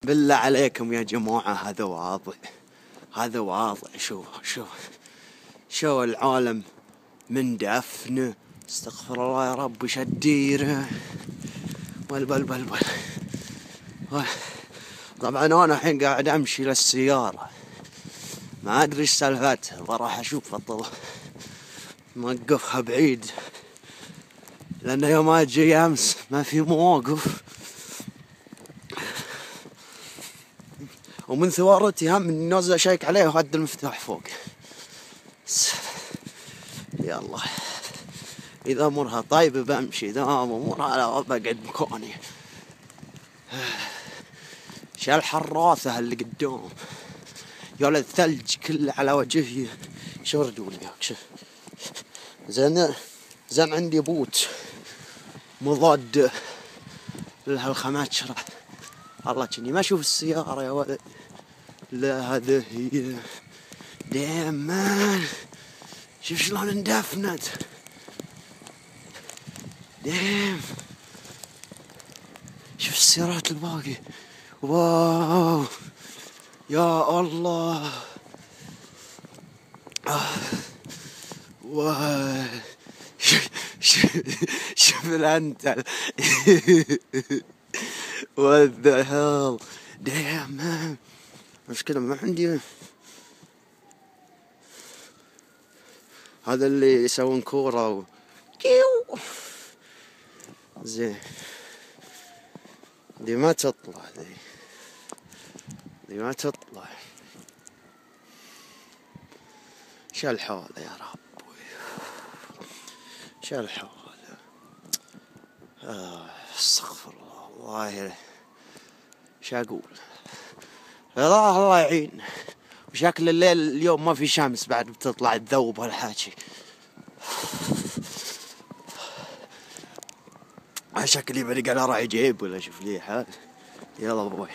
بالله عليكم يا جماعة، هذا واضح. شو العالم من دفنه. استغفر الله يا رب، شديره بل. طبعا انا الحين قاعد امشي للسيارة، ما ادري ايش سالفتها، بروح اشوف موقفها بعيد، لان يوم اجي امس ما في مواقف، ومن ثوارتي هم اني نازل اشيك عليه وهد المفتاح فوق. يلا اذا امورها طيبة بمشي، اذا امورها لا بقعد مكاني. شو الحراثة اللي قدام يا الثلج كله على وجهي. شو ردوا لي شوف زين عندي بوت مضاد لهالخماتشرة. الله كني ما اشوف السيارة يا ولد. لا هذه هي دايما. شوف شلون اندفنت. دايم شوف السيارات الباقي. واو يا الله. واو شوف الانتل. what the hell damn man. مشكلة ما عندي هذا اللي يسوون كورة زين. دي ما تطلع، دي ما تطلع. شو الحالة يا رب، شو الحالة. استغفر الله. شو اقول. الله يعين. وشكل الليل اليوم ما في شمس بعد بتطلع تذوب هالحكي. شكلي بلقى راعي جيب ولا شوف لي حال. يلا باي.